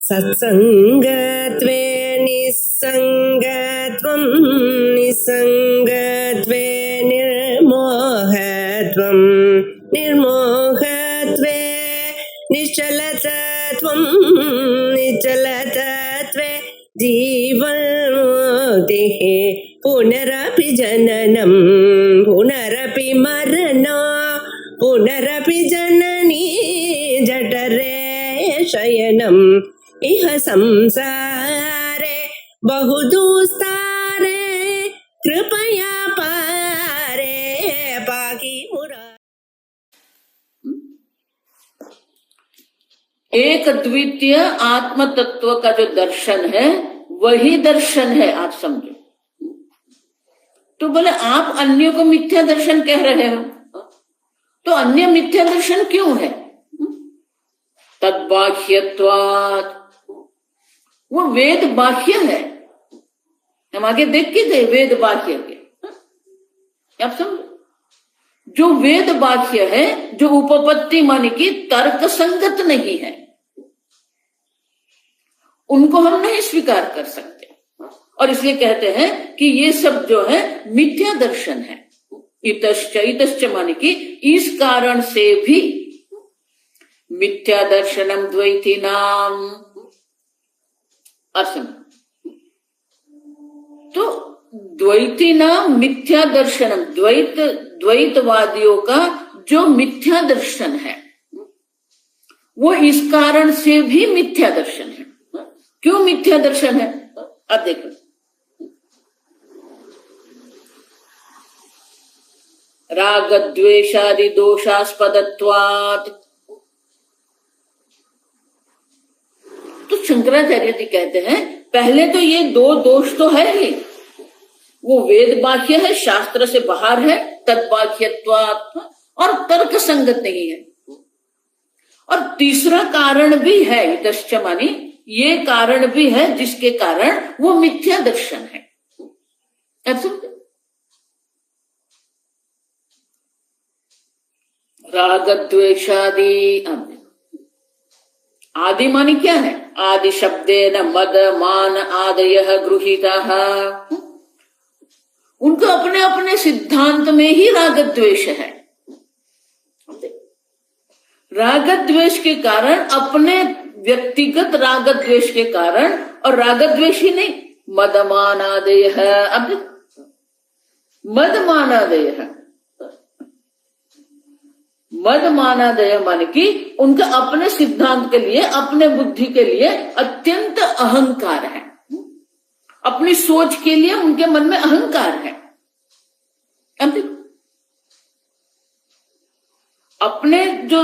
सत्संगत्वे निस्संगत्वं निस्संगत्वे निर्मोहत्वं निर्मोहत्वे निश्चलतत्वं निश्चलतत्वे जीवन्मुक्तिः पुनरपि जननं पुनरपि मरणं पुनरपि जननी जठरे शयनम् इह संसारे बहुदुस्तारे कृपया पारे पाहि मुरारे। एक द्वितीय आत्म तत्व का जो दर्शन है वही दर्शन है, आप समझो। तो बोले आप अन्यों को मिथ्या दर्शन कह रहे हो, तो अन्य मिथ्या दर्शन क्यों है? तद्बाह्यत्वात्, वो वेद बाह्य है। हम आगे देख के थे वेद बाह्य के, आप समझो। जो वेद बाह्य है, जो उपपत्ति माने की तर्क संगत नहीं है, उनको हम नहीं स्वीकार कर सकते, और इसलिए कहते हैं कि ये सब जो है मिथ्या दर्शन है। इतश्च माने की इस कारण से भी मिथ्या दर्शनम द्वैती नाम। तो द्वैती नाम मिथ्या दर्शनम, द्वैतवादियों का जो मिथ्या दर्शन है वो इस कारण से भी मिथ्या दर्शन है। क्यों मिथ्या दर्शन है? अब देखो, राग द्वेषादि दोषास्पदत्वात्। तो शंकराचार्य जी कहते हैं पहले तो ये दो दोष तो है ही, वो वेद बाह्य है, शास्त्र से बाहर है, तद्बाह्यत्वात्, और तर्क संगत नहीं है। और तीसरा कारण भी है, इतश्च मानी ये कारण भी है जिसके कारण वो मिथ्या दर्शन है। राग द्वेषादि, आदि मानी क्या है? आदि शब्देन मद मान आदयः गृहीताः। उनको अपने अपने सिद्धांत में ही राग द्वेष है। राग द्वेष के कारण, अपने व्यक्तिगत राग द्वेष के कारण, और राग द्वेष ही नहीं, मदमानादयः। अब मदमानादयः, मदमानादय मान की उनका अपने सिद्धांत के लिए, अपने बुद्धि के लिए अत्यंत अहंकार है। अपनी सोच के लिए उनके मन में अहंकार है। अपने जो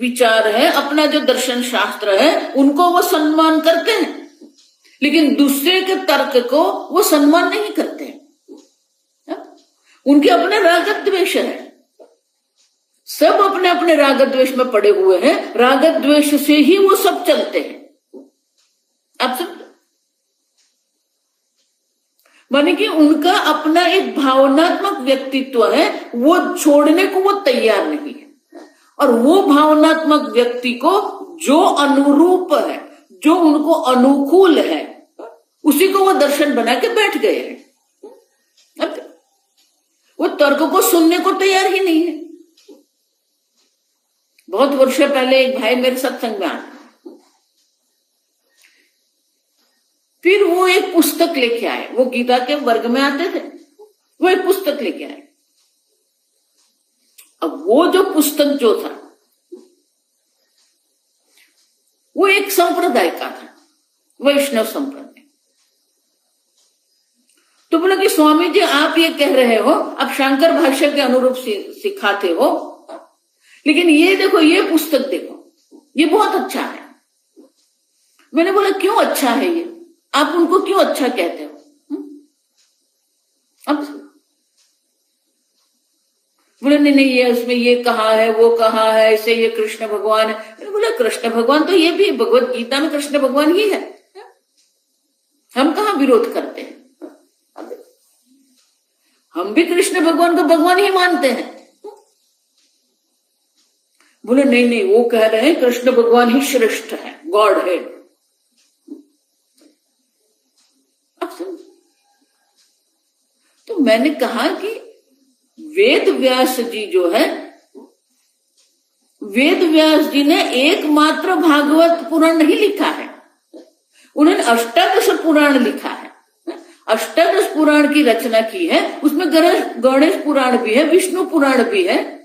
विचार है, अपना जो दर्शन शास्त्र है, उनको वो सम्मान करते हैं, लेकिन दूसरे के तर्क को वो सम्मान नहीं करते। उनके अपने राग द्वेष है, सब अपने अपने राग द्वेष में पड़े हुए हैं, राग द्वेष से ही वो सब चलते हैं। आप सब माने कि उनका अपना एक भावनात्मक व्यक्तित्व है, वो छोड़ने को वो तैयार नहीं है, और वो भावनात्मक व्यक्ति को जो अनुरूप है, जो उनको अनुकूल है, उसी को वो दर्शन बना के बैठ गए हैं। वो तर्क को सुनने को तैयार ही नहीं है। बहुत वर्षों पहले एक भाई मेरे सत्संग में आए, फिर वो एक पुस्तक लेके आए। वो गीता के वर्ग में आते थे, वो एक पुस्तक लेके आए। अब वो जो पुस्तक जो था वो एक संप्रदाय का था, वैष्णव संप्रदाय। तो बोला कि स्वामी जी आप ये कह रहे हो, आप शंकर भाष्य के अनुरूप सिखाते हो, लेकिन ये देखो, ये पुस्तक देखो, ये बहुत अच्छा है। मैंने बोला क्यों अच्छा है ये, आप उनको क्यों अच्छा कहते हो? अब बोले नहीं ये उसमें ये कहा है, वो कहा है, ऐसे ये कृष्ण भगवान है। मैंने बोला कृष्ण भगवान तो ये भी भगवत गीता में कृष्ण भगवान ही है, हम कहाँ विरोध करते हैं? हम भी कृष्ण भगवान को भगवान ही मानते हैं। बोले नहीं वो कह रहे हैं कृष्ण भगवान ही श्रेष्ठ है, गॉड है। मैंने कहा कि वेद व्यास जी जो है, वेद व्यास जी ने एकमात्र भागवत पुराण नहीं लिखा है, उन्होंने अष्टादश पुराण लिखा है। अष्टादश पुराण की रचना की है, उसमें गणेश पुराण भी है, विष्णु पुराण भी है,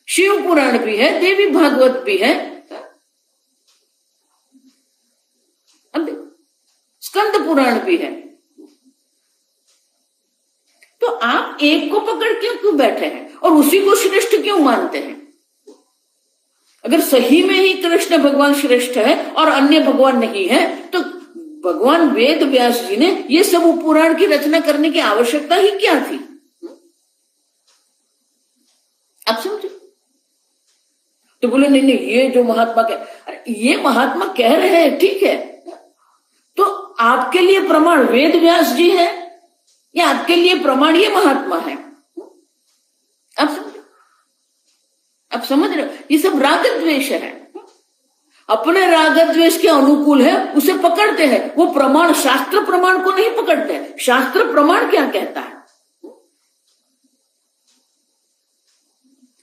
शिव पुराण भी है, देवी भागवत भी है, स्कंद पुराण भी है। तो आप एक को पकड़ के क्यों बैठे हैं और उसी को श्रेष्ठ क्यों मानते हैं? अगर सही में ही कृष्ण भगवान श्रेष्ठ है और अन्य भगवान नहीं है, तो भगवान वेद व्यास जी ने ये सब पुराण की रचना करने की आवश्यकता ही क्या थी? आप समझे? तो बोले नहीं नहीं, ये जो महात्मा ये महात्मा कह रहे हैं ठीक है, तो आपके लिए प्रमाण वेद व्यास जी है या आपके लिए प्रमाण ये महात्मा है? आप समझ रहे हो? ये सब राग द्वेष है, अपने राग द्वेष के अनुकूल है उसे पकड़ते हैं, वो प्रमाण शास्त्र प्रमाण को नहीं पकड़ते हैं। शास्त्र प्रमाण क्या कहता है?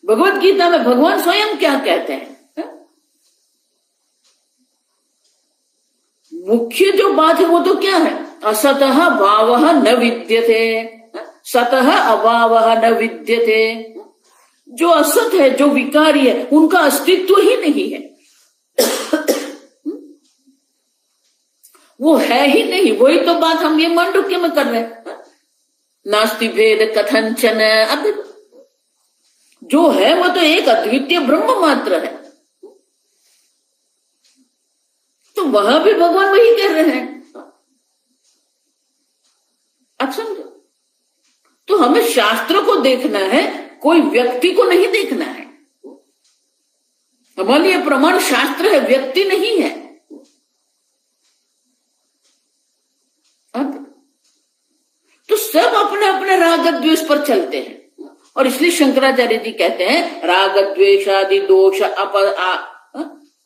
भगवत गीता में भगवान स्वयं क्या कहते हैं? मुख्य जो बात है वो तो क्या है? असतः भावः न विद्यते, सतः अभावः न विद्यते। जो असत है, जो विकारी है, उनका अस्तित्व ही नहीं है, वो है ही नहीं। वही तो बात हम ये मांडुक्य में कर रहे हैं, नास्ति भेद कथंचन। अब जो है वो तो एक अद्वितीय ब्रह्म मात्र है, तो वहां भी भगवान वही कह रहे हैं। आप समझो? तो हमें शास्त्र को देखना है, कोई व्यक्ति को नहीं देखना है। हमारे लिए प्रमाण शास्त्र है, व्यक्ति नहीं है। अब तो सब अपने अपने राग द्वेष पर चलते हैं, और इसलिए शंकराचार्य जी कहते हैं राग द्वेषादि दोष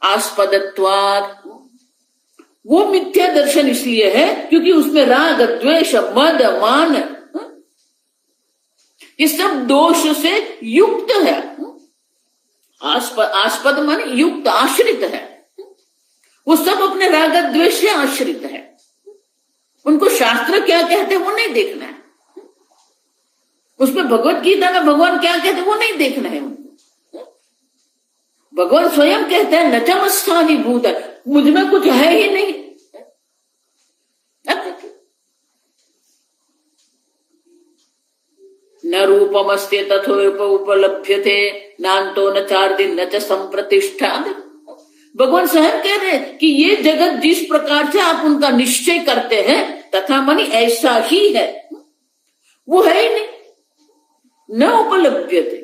आस्पदत्वात्। वो मिथ्या दर्शन इसलिए है क्योंकि उसमें राग द्वेष मद मान ये सब दोष से युक्त है। आस्पद माने युक्त, आश्रित है। वो सब अपने राग द्वेष से आश्रित है। उनको शास्त्र क्या कहते हैं वो नहीं देखना है, उसमें भगवत गीता में भगवान क्या कहते हैं वो नहीं देखना है उनको। भगवान स्वयं कहते हैं नचमस्थानी भूत, मुझ में कुछ है ही नहीं। न रूपमस्ते तथोप उपलभ्यते नान्तो न चार दिन न च संप्रतिष्ठा। भगवान स्वयं कह रहे हैं कि ये जगत जिस प्रकार से आप उनका निश्चय करते हैं तथा मानी ऐसा ही है, वो है ही नहीं। न उपलभ्यते,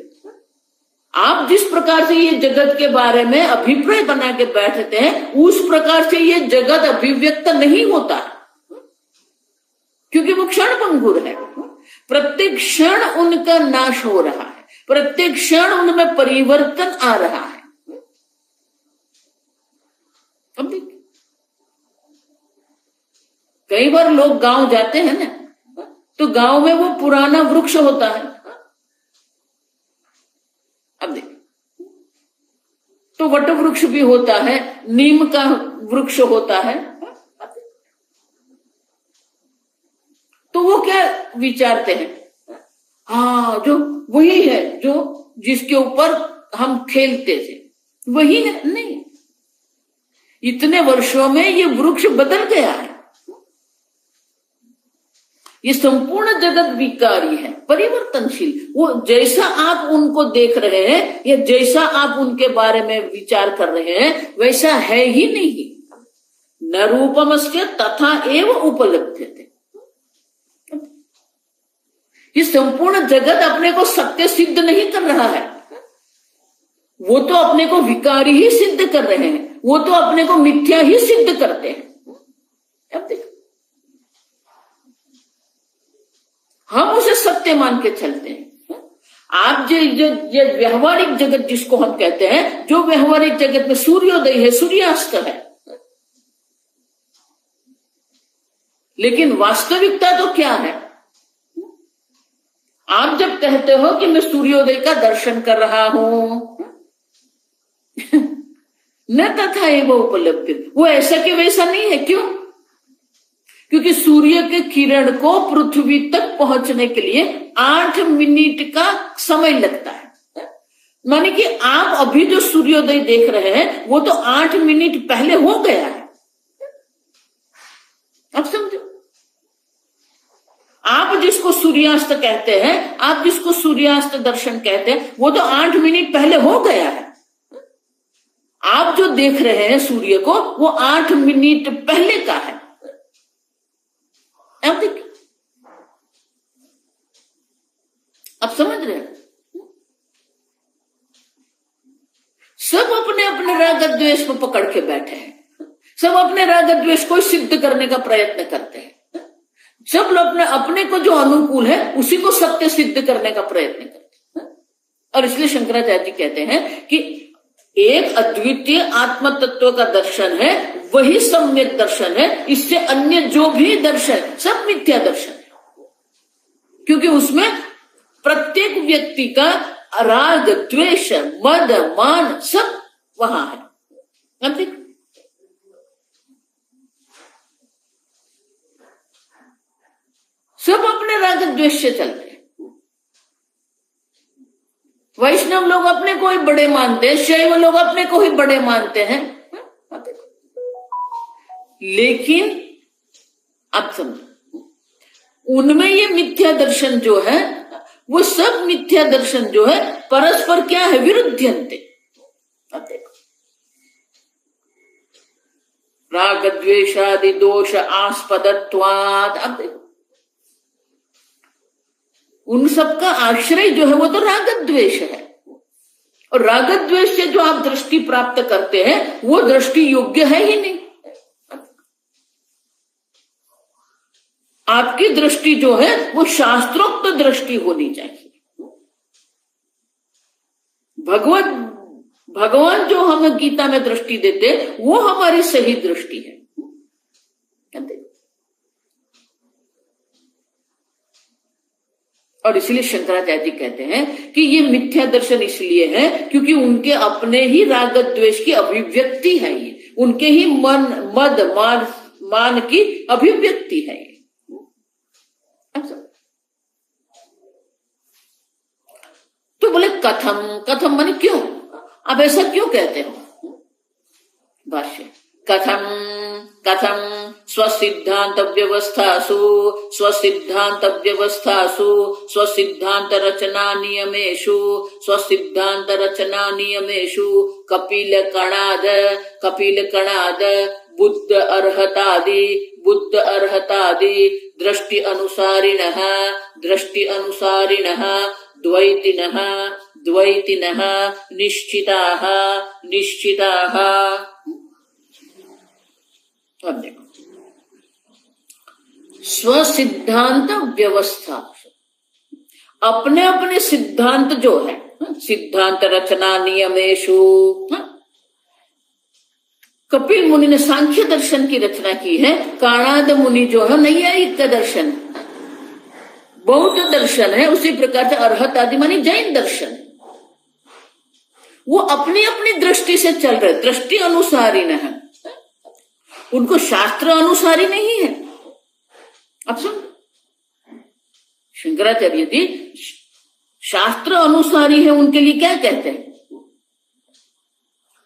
आप जिस प्रकार से ये जगत के बारे में अभिप्राय बना के बैठते हैं उस प्रकार से ये जगत अभिव्यक्त नहीं होता, क्योंकि वो क्षण भंगुर है। प्रत्येक क्षण उनका नाश हो रहा है, प्रत्येक क्षण उनमें परिवर्तन आ रहा है। अब देखिए, कई बार लोग गांव जाते हैं ना, तो गांव में वो पुराना वृक्ष होता है। अब देखिए, तो वट वृक्ष भी होता है, नीम का वृक्ष होता है। तो वो क्या विचारते हैं? हाँ, जो वही है जो जिसके ऊपर हम खेलते थे, वही है। नहीं, इतने वर्षों में ये वृक्ष बदल गया है। ये संपूर्ण जगत विकारी है, परिवर्तनशील। वो जैसा आप उनको देख रहे हैं या जैसा आप उनके बारे में विचार कर रहे हैं वैसा है ही नहीं। न रूपमस्य तथा एव उपलब्ध्यते। ये संपूर्ण जगत अपने को सत्य सिद्ध नहीं कर रहा है, वो तो अपने को विकारी ही सिद्ध कर रहे हैं, वो तो अपने को मिथ्या ही सिद्ध करते हैं। अब देखो, हम उसे सत्य मान के चलते हैं। आप जो व्यवहारिक जगत जिसको हम कहते हैं, जो व्यवहारिक जगत में सूर्योदय है, सूर्यास्त है, लेकिन वास्तविकता तो क्या है? आप जब कहते हो कि मैं सूर्योदय का दर्शन कर रहा हूं, न तथा एवं उपलब्धि, वो ऐसा कि वैसा नहीं है। क्यों? क्योंकि सूर्य के किरण को पृथ्वी तक पहुंचने के लिए 8 मिनट का समय लगता है। माने कि आप अभी जो सूर्योदय देख रहे हैं वो तो 8 मिनट पहले हो गया है। अब समझो, आप जिसको सूर्यास्त कहते हैं, आप जिसको सूर्यास्त दर्शन कहते हैं, वो तो 8 मिनट पहले हो गया है। आप जो देख रहे हैं सूर्य को, वो 8 मिनट पहले का है। अब देखिए, अब समझ रहे हैं? सब अपने अपने राग द्वेष को पकड़ के बैठे हैं। सब अपने राग द्वेष को सिद्ध करने का प्रयत्न करते हैं। सब लोग अपने को जो अनुकूल है उसी को सत्य सिद्ध करने का प्रयत्न करते हैं। और इसलिए शंकराचार्य जी कहते हैं कि एक अद्वितीय आत्म तत्व का दर्शन है, वही सम्यक दर्शन है। इससे अन्य जो भी दर्शन सब मिथ्या दर्शन है, क्योंकि उसमें प्रत्येक व्यक्ति का राग द्वेष मद मान सब वहां है। अब देख, सब अपने राग द्वेष से चलते हैं। वैष्णव लोग अपने को ही बड़े मानते हैं, शैव लोग अपने को ही बड़े मानते हैं। लेकिन अब समझो, उनमें ये मिथ्या दर्शन जो है, वो सब मिथ्या दर्शन जो है परस्पर क्या है? विरुद्धन्ते। अब देखो, राग द्वेषादि दोष आस्पदत्वात्। अब देखो, उन सबका आश्रय जो है वो तो राग द्वेष है, और राग द्वेष से जो आप दृष्टि प्राप्त करते हैं वो दृष्टि योग्य है ही नहीं। आपकी दृष्टि जो है वो शास्त्रोक्त दृष्टि होनी चाहिए। भगवान जो हमें गीता में दृष्टि देते वो हमारी सही दृष्टि है। और इसलिए शंकराचार्य जी कहते हैं कि ये मिथ्या दर्शन इसलिए है क्योंकि उनके अपने ही राग द्वेष की अभिव्यक्ति है, ये उनके ही मद मान की अभिव्यक्ति है। तो बोले कथम माने क्यों? अब ऐसा क्यों कहते हो? भाष्य, कथम स्वसिद्धांत व्यवस्थासु स्वसिद्धांत रचना नियमेषु कपिल कणाद बुद्ध अर्हतादि दृष्टि अनुसारिणः द्वैतिनः निश्चिताः। अब देखो, स्वसिद्धांत व्यवस्था, अपने अपने सिद्धांत जो है, सिद्धांत रचना नियमेषु। कपिल मुनि ने सांख्य दर्शन की रचना की है, काणाद मुनि जो है नैयायिक का दर्शन, बौद्ध दर्शन है, उसी प्रकार से अर्हत आदि मानी जैन दर्शन। वो अपनी अपनी दृष्टि से चल रहे, दृष्टि अनुसारी न है, उनको शास्त्र अनुसारी नहीं है। अब सुन, शंकराचार्य जी शास्त्र अनुसारी है, उनके लिए क्या कहते हैं?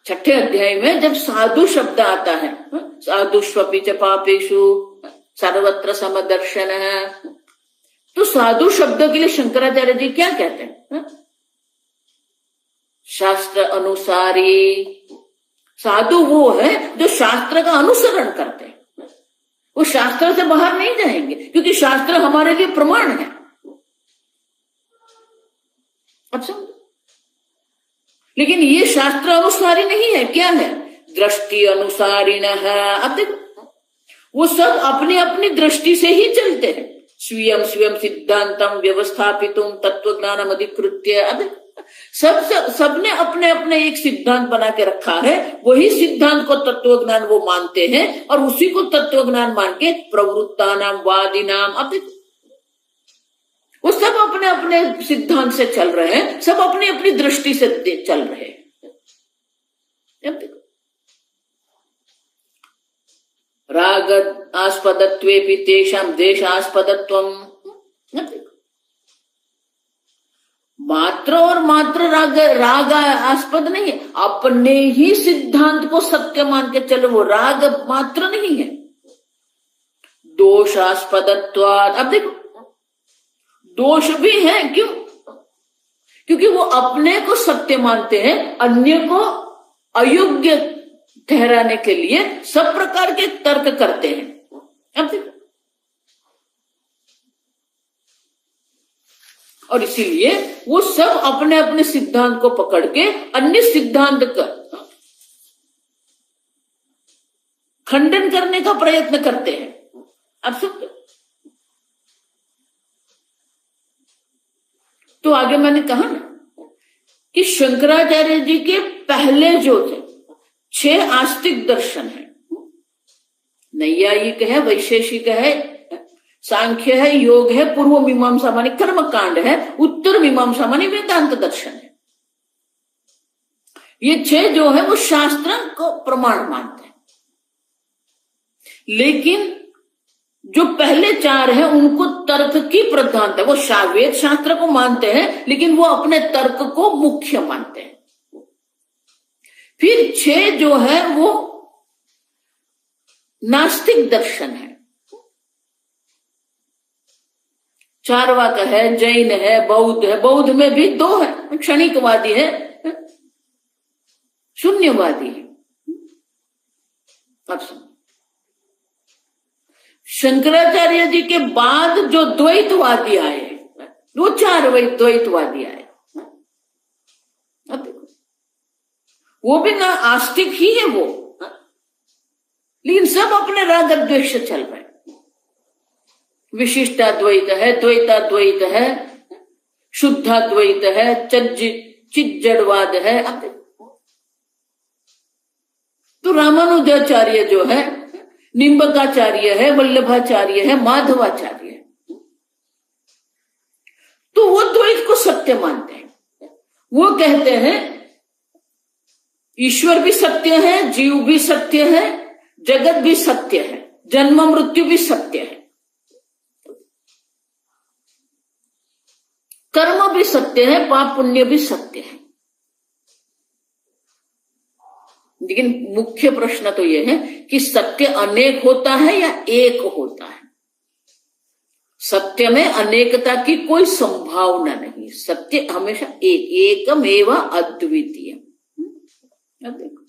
6ठे अध्याय में जब साधु शब्द आता है, साधुष्वपि च पापेषु सर्वत्र समदर्शन है, तो साधु शब्द के लिए शंकराचार्य जी क्या कहते हैं? शास्त्र अनुसारी। साधु वो है जो शास्त्र का अनुसरण करते हैं, वो शास्त्र से बाहर नहीं जाएंगे, क्योंकि शास्त्र हमारे लिए प्रमाण है। अब समझो, लेकिन ये शास्त्र अनुसारी नहीं है, क्या है? दृष्टि अनुसारिण है। अब देखो, वो सब अपनी अपनी दृष्टि से ही चलते हैं। स्वीयं सिद्धांतम व्यवस्थापितुम तत्व ज्ञानम अधिकृत्य। अब सबने अपने अपने एक सिद्धांत बना के रखा है, वही सिद्धांत को तत्व ज्ञान वो मानते हैं और उसी को तत्व ज्ञान मान के प्रवृत्ता नाम वादी नाम, अब देखो वो सब अपने अपने सिद्धांत से चल रहे हैं, सब अपनी अपनी दृष्टि से चल रहे हैं। अब देखो राग आस्पदत्वेपि तेषां देशास्पदत्वम्, मात्र और मात्र राग आस्पद नहीं है, अपने ही सिद्धांत को सत्य मान के चलो, वो राग मात्र नहीं है। दोषास्पदत्वात्, अब देखो दोष भी है, क्यों? क्योंकि वो अपने को सत्य मानते हैं, अन्य को अयोग्य ठहराने के लिए सब प्रकार के तर्क करते हैं। अब देखो, और इसीलिए वो सब अपने अपने सिद्धांत को पकड़ के अन्य सिद्धांत का खंडन करने का प्रयत्न करते हैं। अब सब तो आगे मैंने कहा ना कि शंकराचार्य जी के पहले जो थे 6 आस्तिक दर्शन है, नैयायिक है, वैशेषिक है, सांख्य है, योग है, पूर्व मीमांसा मानी कर्म कांड है, उत्तर मीमांसा मानी वेदांत दर्शन है। ये 6 जो है वो शास्त्र को प्रमाण मानते हैं, लेकिन जो पहले 4 हैं उनको तर्क की प्रधानता है। वो वेद शास्त्र को मानते हैं, लेकिन वो अपने तर्क को मुख्य मानते हैं। फिर 6 जो है वो नास्तिक दर्शन है, चार्वाक है, जैन है, बौद्ध है। बौद्ध में भी 2 है, क्षणिकवादी है, शून्यवादी है। अब सुन, शंकराचार्य जी के बाद जो द्वैतवादी आए, वो 4 द्वैतवादी आए। अब देखो वो भी ना आस्तिक ही है वो, लेकिन सब अपने राग द्वेष से चल रहे हैं। विशिष्टाद्वैत है, द्वैताद्वैत है, शुद्धाद्वैत है, चिज्जड़वाद है। अब तो रामानुजाचार्य जो है, निम्बकाचार्य है, वल्लभाचार्य है, माधवाचार्य है, तो वो द्वैत को सत्य मानते हैं। वो कहते हैं ईश्वर भी सत्य है, जीव भी सत्य है, जगत भी सत्य है, जन्म मृत्यु भी सत्य है, कर्म भी सत्य है, पाप पुण्य भी सत्य है। लेकिन मुख्य प्रश्न तो यह है कि सत्य अनेक होता है या एक होता है? सत्य में अनेकता की कोई संभावना नहीं, सत्य हमेशा एकमेव अद्वितीय। देखो,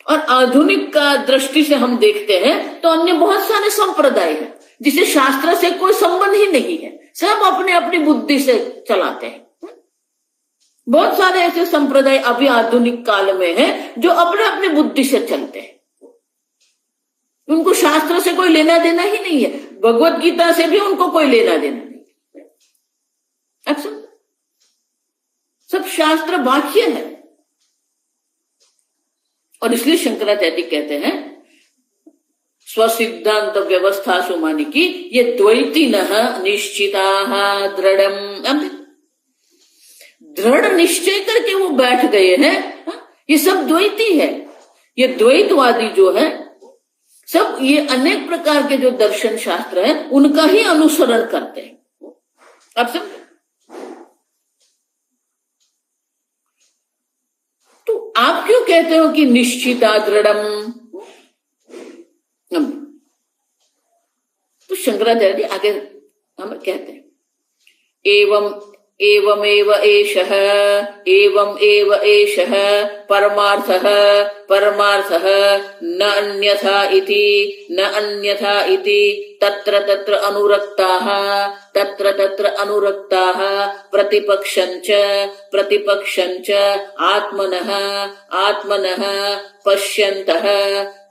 और आधुनिक का दृष्टि से हम देखते हैं तो अन्य बहुत सारे संप्रदाय हैं जिसे शास्त्र से कोई संबंध ही नहीं है, सब अपने अपनी बुद्धि से चलाते हैं। बहुत सारे ऐसे संप्रदाय अभी आधुनिक काल में हैं जो अपने अपनी बुद्धि से चलते हैं, उनको शास्त्र से कोई लेना देना ही नहीं है, भगवत गीता से भी उनको कोई लेना देना नहीं। अच्छा, सब शास्त्र बाह्य है। और इसलिए शंकराचार्य कहते हैं स्वसिद्धांत व्यवस्था सुमानी की ये द्वैती न निश्चिता दृढ़, दृढ़ निश्चय करके वो बैठ गए हैं। ये सब द्वैती है। ये द्वैतवादी जो है सब ये अनेक प्रकार के जो दर्शन शास्त्र है उनका ही अनुसरण करते हैं। अब सब तो आप क्यों कहते हो कि निश्चिता दृढ़म? तो शंकराचार्य आगे हम कहते हैं एवमेव एषः परमार्थः न अन्यथा इति तत्र तत्र अनुरक्ताः प्रतिपक्षञ्च आत्मनः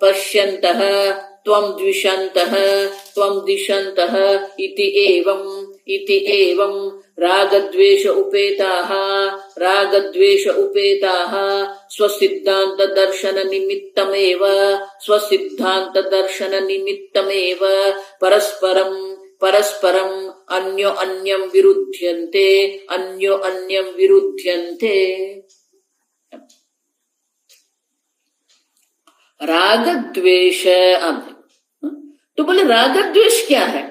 पश्यन्तः त्वं द्विषन्तः त्वं दिशन्तः इति एवं रागद्वेष उपेताः स्वसिद्धांत दर्शन निमित्तमेव परस्परम अन्यो अन्यम विरुध्यन्ते। राग द्वेष, तो बोले राग द्वेष क्या है?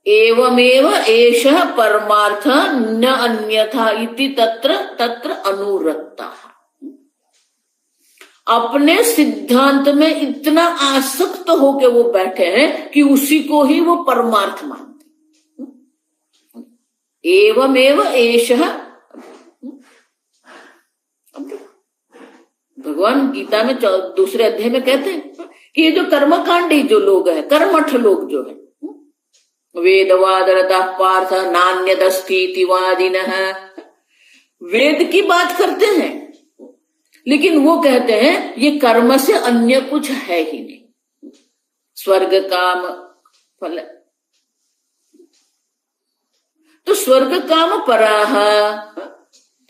एवमेव एषः परमार्थ न अन्यथा इति तत्र अनुरक्ता। अपने सिद्धांत में इतना आसक्त होके वो बैठे हैं कि उसी को ही वो परमार्थ मानते। एवमेव एषः, भगवान गीता में दूसरे अध्याय में कहते हैं कि ये जो कर्मकांडी जो लोग हैं, कर्मठ लोग जो है, वेदवादरतः पार्थ नान्यदस्तीति वादिनः, वेद की बात करते हैं लेकिन वो कहते हैं ये कर्म से अन्य कुछ है ही नहीं। स्वर्ग काम फल, तो स्वर्ग काम पराह,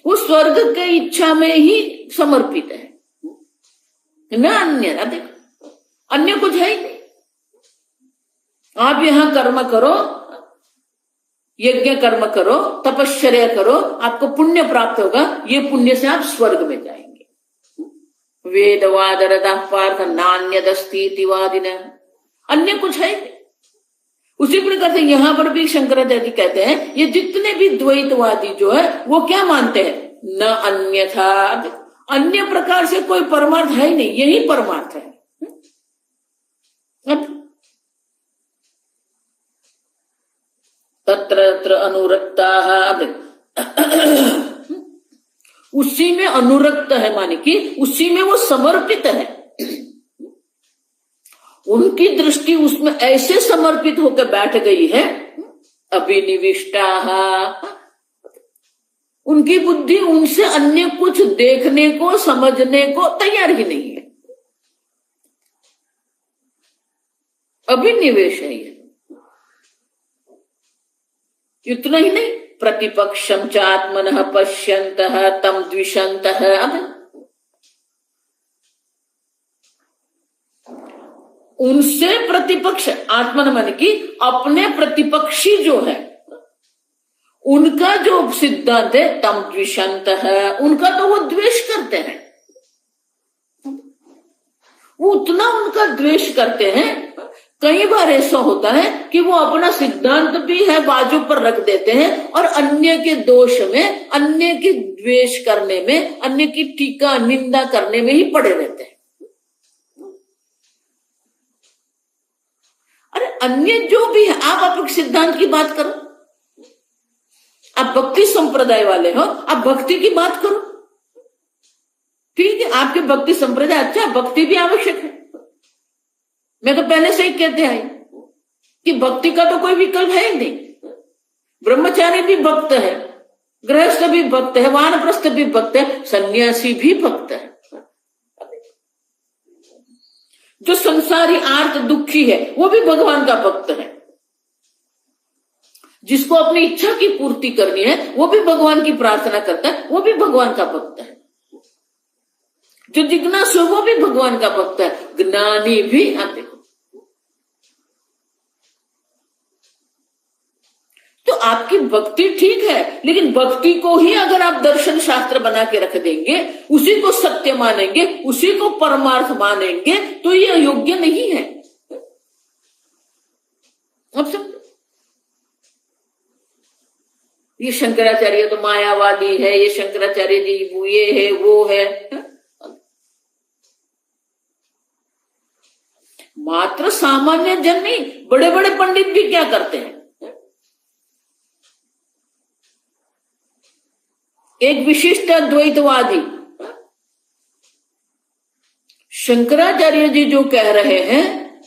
वो स्वर्ग के इच्छा में ही समर्पित है, न अन्य। देखो अन्य कुछ है ही नहीं। आप यहां कर्म करो, यज्ञ कर्म करो, तपश्चर्या करो, आपको पुण्य प्राप्त होगा, ये पुण्य से आप स्वर्ग में जाएंगे। वेदवादरतः पार्थ नान्यदस्तीति वादिनः, अन्य कुछ है नहीं। उसी प्रकार से यहां पर भी शंकराचार्य कहते हैं ये जितने भी द्वैतवादी जो है वो क्या मानते हैं? न अन्यथा, अन्य प्रकार से कोई परमार्थ है ही नहीं, यही परमार्थ है। तत्र अनुरक्ताः, उसी में अनुरक्त है, माने कि उसी में वो समर्पित है। उनकी दृष्टि उसमें ऐसे समर्पित होकर बैठ गई है। अभिनिविष्टाः, उनकी बुद्धि उनसे अन्य कुछ देखने को समझने को तैयार ही नहीं है। अभिनिवेश है ये। इतना ही नहीं, प्रतिपक्षम च आत्मनः पश्यन्तः तम द्विषन्तः। अब उनसे प्रतिपक्ष, आत्मन मन की अपने प्रतिपक्षी जो है उनका जो सिद्धांत है तम द्विषन्तः, उनका तो वो द्वेष करते हैं। वो उतना उनका द्वेष करते हैं, कई बार ऐसा होता है कि वो अपना सिद्धांत भी है बाजू पर रख देते हैं और अन्य के दोष में, अन्य के द्वेष करने में, अन्य की टीका निंदा करने में ही पड़े रहते हैं। अरे अन्य जो भी है, आप अपने सिद्धांत की बात करो, आप भक्ति संप्रदाय वाले हो, आप भक्ति की बात करो, ठीक है, आपके भक्ति संप्रदाय अच्छा, भक्ति भी आवश्यक है। मैं तो पहले से ही कहते आई कि भक्ति का तो कोई विकल्प है ही नहीं। ब्रह्मचारी भी भक्त है, गृहस्थ भी भक्त है, वानप्रस्थ भी भक्त है, सन्यासी भी भक्त है। जो संसारी आर्त दुखी है वो भी भगवान का भक्त है। जिसको अपनी इच्छा की पूर्ति करनी है वो भी भगवान की प्रार्थना करता है, वो भी भगवान का भक्त है। जो जिज्ञासु वो भी भगवान का भक्त है, ज्ञानी भी। आप देखो, तो आपकी भक्ति ठीक है, लेकिन भक्ति को ही अगर आप दर्शन शास्त्र बना के रख देंगे, उसी को सत्य मानेंगे, उसी को परमार्थ मानेंगे, तो ये योग्य नहीं है। अब समझो, ये शंकराचार्य तो मायावादी है, ये शंकराचार्य जी ये है वो है। मात्र सामान्य जन नहीं, बड़े बड़े पंडित भी क्या करते हैं। एक विशिष्ट द्वैतवादी शंकराचार्य जी जो कह रहे हैं,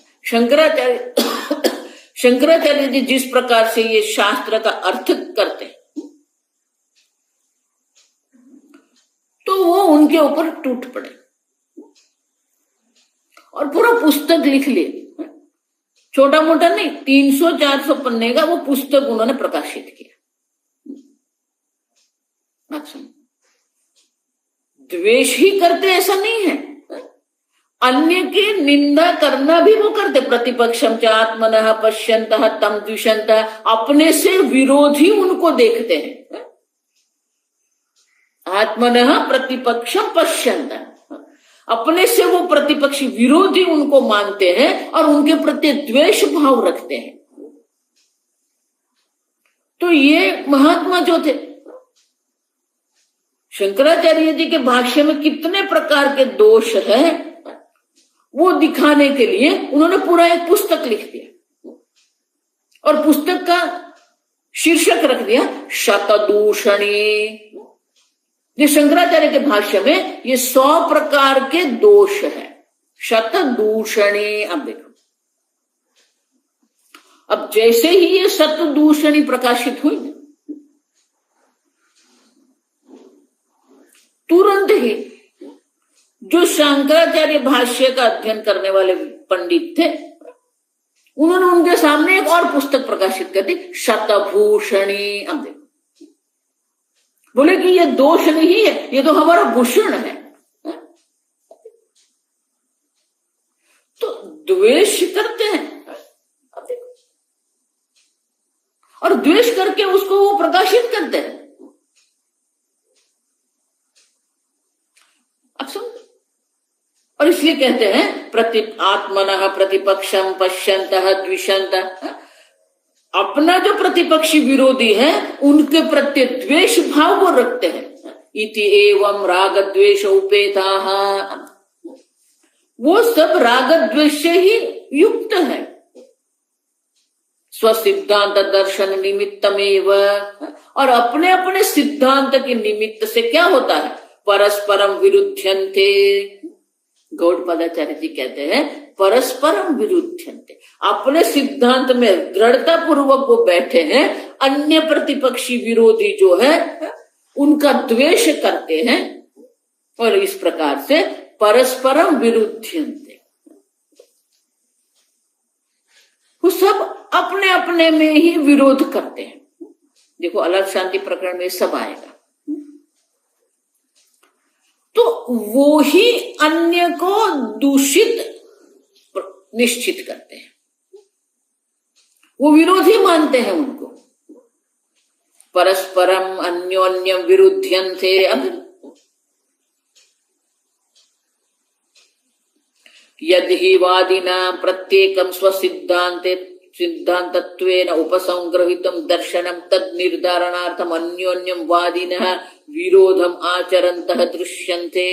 शंकराचार्य जी जिस प्रकार से ये शास्त्र का अर्थ करते हैं, तो वो उनके ऊपर टूट पड़े और पूरा पुस्तक लिख लिए, छोटा मोटा नहीं, 300-400 पन्ने का वो पुस्तक उन्होंने प्रकाशित किया। अच्छा, द्वेष ही करते ऐसा नहीं है, अन्य की निंदा करना भी वो करते। प्रतिपक्षम च आत्मनः पश्यन्तः तं द्विषन्तः, अपने से विरोधी उनको देखते हैं। आत्मनः प्रतिपक्षम पश्यन्तः, अपने से वो प्रतिपक्षी विरोधी उनको मानते हैं और उनके प्रति द्वेष भाव रखते हैं। तो ये महात्मा जो थे, शंकराचार्य जी के भाष्य में कितने प्रकार के दोष है वो दिखाने के लिए उन्होंने पूरा एक पुस्तक लिख दिया और पुस्तक का शीर्षक रख दिया शतदूषणी। ये शंकराचार्य के भाष्य में ये 100 प्रकार के दोष है, शतदूषणी। अब देखो, अब जैसे ही ये शतदूषणी प्रकाशित हुई, तुरंत ही जो शंकराचार्य भाष्य का अध्ययन करने वाले पंडित थे, उन्होंने उनके सामने एक और पुस्तक प्रकाशित कर दी, शतभूषणी। अब देखो, बोले कि ये दोष नहीं है, ये तो हमारा भूषण है। तो द्वेष करते हैं, अब देखो, और द्वेष करके उसको वो प्रकाशित करते हैं। अब समझ, और इसलिए कहते हैं आत्मनः प्रतिपक्षम पश्यन्तः द्विषन्तः, अपना जो प्रतिपक्षी विरोधी है उनके प्रति द्वेष भाव वो रखते हैं। इति एवं राग द्वेष उपेताः, वो सब राग द्वेष से ही युक्त है। स्वसिद्धांत दर्शन निमित्तमेव, और अपने अपने सिद्धांत के निमित्त से क्या होता है, परस्परम विरुध्यन्ते। गौड़पादाचार्य जी कहते हैं परस्परम विरुद्धन्ते, अपने सिद्धांत में दृढ़ता पूर्वक वो बैठे हैं, अन्य प्रतिपक्षी विरोधी जो है उनका द्वेष करते हैं, और इस प्रकार से परस्परम विरुद्धन्ते, वो सब अपने अपने में ही विरोध करते हैं। देखो अलग शांति प्रकरण में सब आएगा। तो वो ही अन्य को दूषित निश्चित करते हैं, वो विरोधी मानते हैं उनको। परस्परम अन्योन्य विरुध्यन्ते, यदि वादिना प्रत्येकम स्वसिद्धान्ते सिद्धान्तत्वेन उपसंग्रहितं दर्शनं तद निर्धारणार्थम अन्योन्यम वादिनः विरोधम आचरन्तः दृश्यन्ते।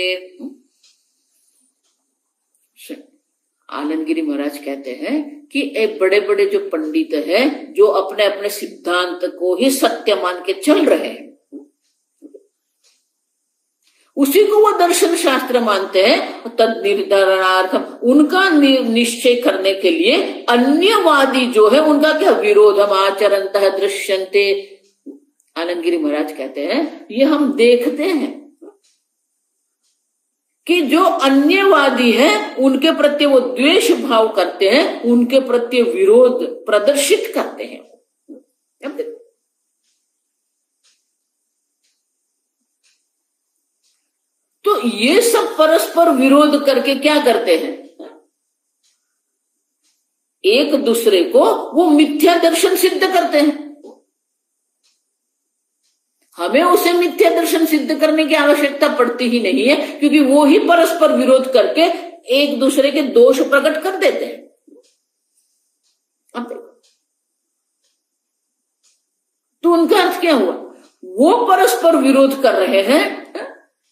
आनंदगिरी महाराज कहते हैं कि एक बड़े बड़े जो पंडित हैं जो अपने अपने सिद्धांत को ही सत्य मान के चल रहे हैं, उसी को वो दर्शन शास्त्र मानते हैं। तद निर्धारणार्थम, उनका निश्चय करने के लिए अन्यवादी जो है उनका क्या, विरोधम आचरन्तः दृश्यन्ते। आनंदगिरी महाराज कहते हैं ये हम देखते हैं कि जो अन्यवादी है उनके प्रति वो द्वेष भाव करते हैं, उनके प्रति विरोध प्रदर्शित करते हैं। तो ये सब परस्पर विरोध करके क्या करते हैं, एक दूसरे को वो मिथ्या दर्शन सिद्ध करते हैं। हमें उसे मिथ्या दर्शन सिद्ध करने की आवश्यकता पड़ती ही नहीं है, क्योंकि वो ही परस्पर विरोध करके एक दूसरे के दोष प्रकट कर देते हैं। अब देखो, तो उनका अर्थ क्या हुआ, वो परस्पर विरोध कर रहे हैं,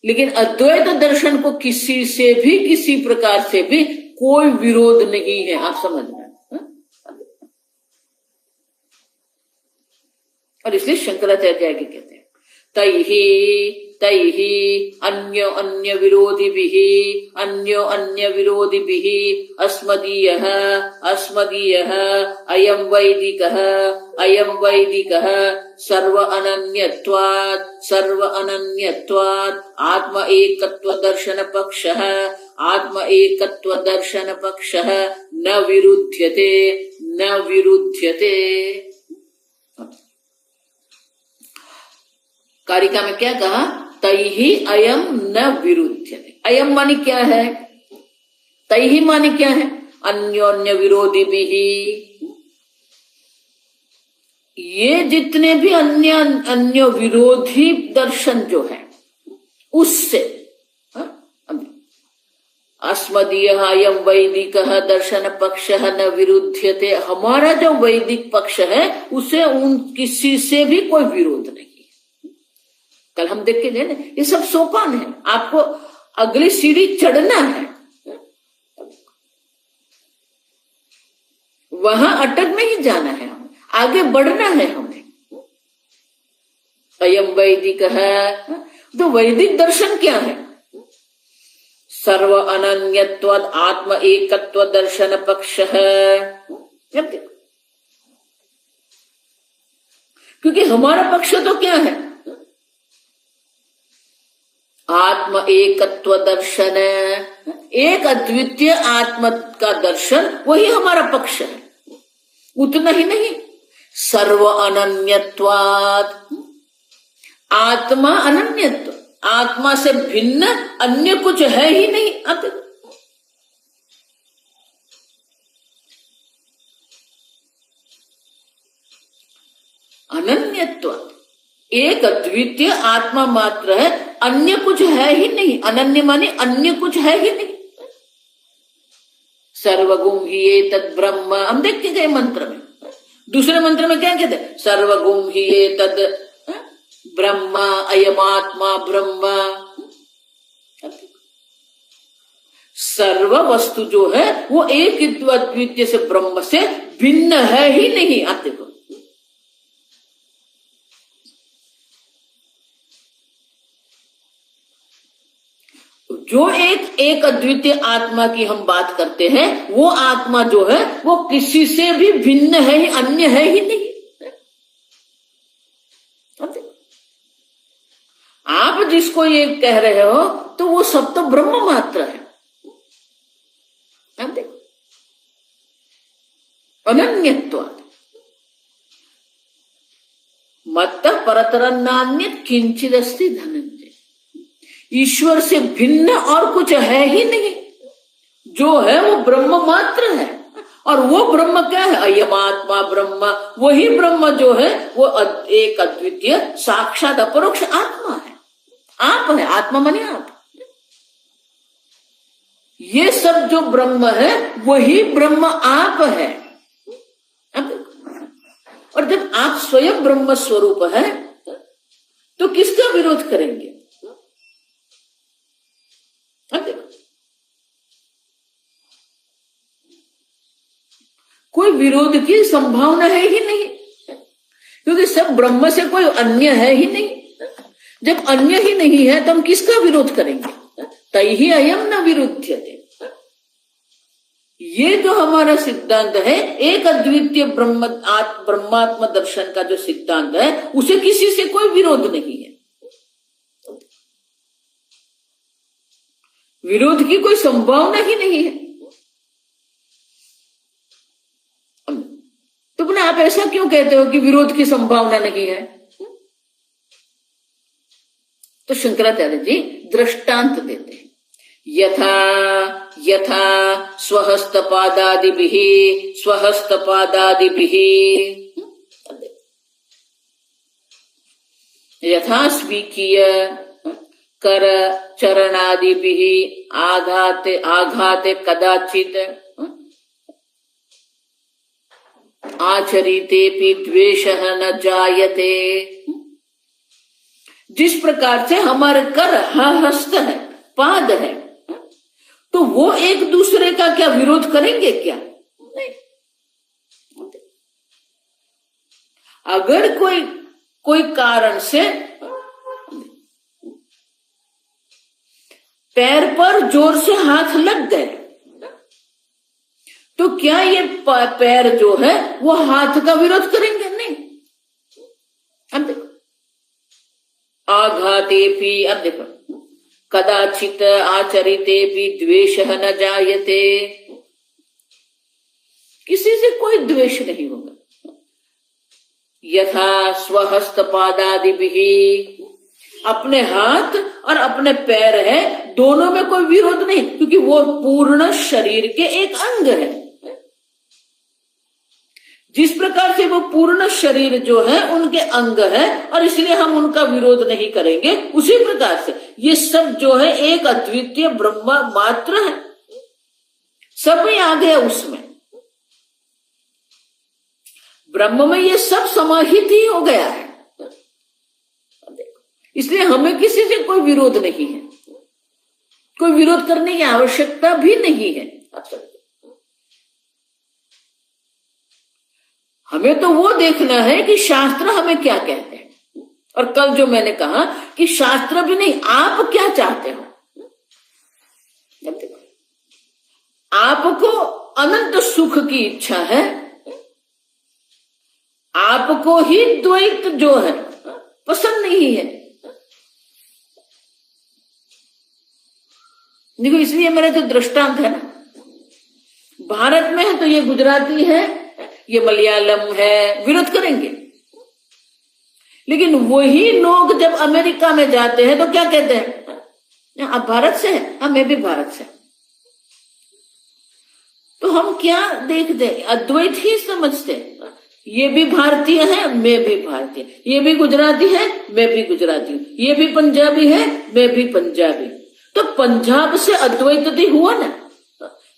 लेकिन अद्वैत दर्शन को किसी से भी किसी प्रकार से भी कोई विरोध नहीं है। आप समझना, और इसलिए शंकराचार्य आगे कहते हैं तैहि अन्य अन्य विरोधिभिः अस्मदीयः अयं वैदिकः सर्व अनन्यत्वात् आत्म एकत्व दर्शन पक्षः आत्म एकत्व दर्शन पक्षः न विरुध्यते न विरुध्यते। कारिका में क्या कहा? तैहि अयम न विरुध्यते। अयम माने क्या है? तैहि माने क्या है? अन्योन्य विरोधी भी। ये जितने भी अन्य विरोधी दर्शन जो है उससे अस्मदीय अयम वैदिक दर्शन पक्ष न विरुध्यते। हमारा जो वैदिक पक्ष है उसे उन किसी से भी कोई विरोध नहीं। कल हम देख के गए ना, ये सब सोपान है, आपको अगली सीढ़ी चढ़ना है, वहां अटक नहीं जाना है, हमें आगे बढ़ना है हमें। अयम वैदिक है, तो वैदिक दर्शन क्या है? सर्व अनन्यत्व आत्म एकत्व दर्शन पक्ष है। क्योंकि हमारा पक्ष तो क्या है? आत्म एकत्व दर्शन है, एक अद्वितीय आत्मा का दर्शन, वही हमारा पक्ष है। उतना ही नहीं, सर्व अनन्यत्वात्, आत्मा अनन्यत्व, आत्मा से भिन्न अन्य कुछ है ही नहीं। अब अनन्यत्व, एक अद्वितीय आत्मा मात्र है, अन्य कुछ है ही नहीं। अनन्य माने अन्य कुछ है ही नहीं। सर्वगुम ही एतद् ब्रह्म, हम देख के गए मंत्र में। दूसरे मंत्र में क्या कहते हैं? सर्वगुम ही एतद् ब्रह्म अयमात्मा ब्रह्म। सर्व वस्तु जो है वो एक अद्वितीय से ब्रह्म से भिन्न है ही नहीं। आप देखो, जो एक अद्वितीय आत्मा की हम बात करते हैं, वो आत्मा जो है वो किसी से भी भिन्न है ही, अन्य है ही नहीं। आप जिसको ये कह रहे हो तो वो सब तो ब्रह्म मात्र है। आप देखो, अनन्यत्व मत्त परतरन्नान्यत् किंचिदस्ति धनंजय। ईश्वर से भिन्न और कुछ है ही नहीं, जो है वो ब्रह्म मात्र है। और वो ब्रह्म क्या है? अयमात्मा ब्रह्म, वही ब्रह्म जो है वो एक अद्वितीय साक्षात अपरोक्ष आत्मा है। आप है, आत्मा माने आप। ये सब जो ब्रह्म है वही ब्रह्म आप है। और जब आप स्वयं ब्रह्म स्वरूप है तो किसका विरोध करेंगे? कोई विरोध की संभावना है ही नहीं, क्योंकि सब ब्रह्म से कोई अन्य है ही नहीं। जब अन्य ही नहीं है तो हम किसका विरोध करेंगे? तैहि अयम न विरुध्यते। ये जो हमारा सिद्धांत है, एक अद्वितीय ब्रह्मात्म दर्शन का जो सिद्धांत है, उसे किसी से कोई विरोध नहीं है। विरोध की कोई संभावना ही नहीं है। तो बोले आप ऐसा क्यों कहते हो कि विरोध की संभावना नहीं है? तो शंकराचार्य जी दृष्टांत देते हैं। यथा यथा स्वहस्तपादादिभिः यथा स्वीकीय कर चरणादिभिः आघाते कदाचित आचरितेपि द्वेषः न जायते। जिस प्रकार से हमारे कर हस्त है, पाद है, तो वो एक दूसरे का क्या विरोध करेंगे क्या? नहीं। अगर कोई कारण से पैर पर जोर से हाथ लग गए तो क्या ये पैर जो है वो हाथ का विरोध करेंगे? नहीं। अब देखो, आघाते भी, अब देखो कदाचित आचरिते भी द्वेषः न जायते, किसी से कोई द्वेष नहीं होगा। यथा स्वहस्तपादादिभिः, अपने हाथ और अपने पैर है, दोनों में कोई विरोध नहीं, क्योंकि वो पूर्ण शरीर के एक अंग है। जिस प्रकार से वो पूर्ण शरीर जो है उनके अंग है और इसलिए हम उनका विरोध नहीं करेंगे, उसी प्रकार से ये सब जो है एक अद्वितीय ब्रह्म मात्र है, सब में आ गया उसमें, ब्रह्म में ये सब समाहित ही हो गया है। इसलिए हमें किसी से कोई विरोध नहीं है, कोई विरोध करने की आवश्यकता भी नहीं है। हमें तो वो देखना है कि शास्त्र हमें क्या कहते हैं, और कल जो मैंने कहा कि शास्त्र भी नहीं, आप क्या चाहते हो। आपको अनंत सुख की इच्छा है, आपको ही द्वैत जो है पसंद नहीं है। देखो, इसलिए मेरा जो दृष्टांत है ना, भारत में है तो ये गुजराती है, ये मलयालम है, विरोध करेंगे। लेकिन वही लोग जब अमेरिका में जाते हैं तो क्या कहते हैं, आप भारत से हैं, हाँ मैं भी भारत से। तो हम क्या देखते हैं, अद्वैत ही समझते हैं। ये भी भारतीय है, मैं भी भारतीय, ये भी गुजराती है, मैं भी गुजराती हूं, ये भी पंजाबी है, मैं भी पंजाबी। तो पंजाब से अद्वैत हुआ ना,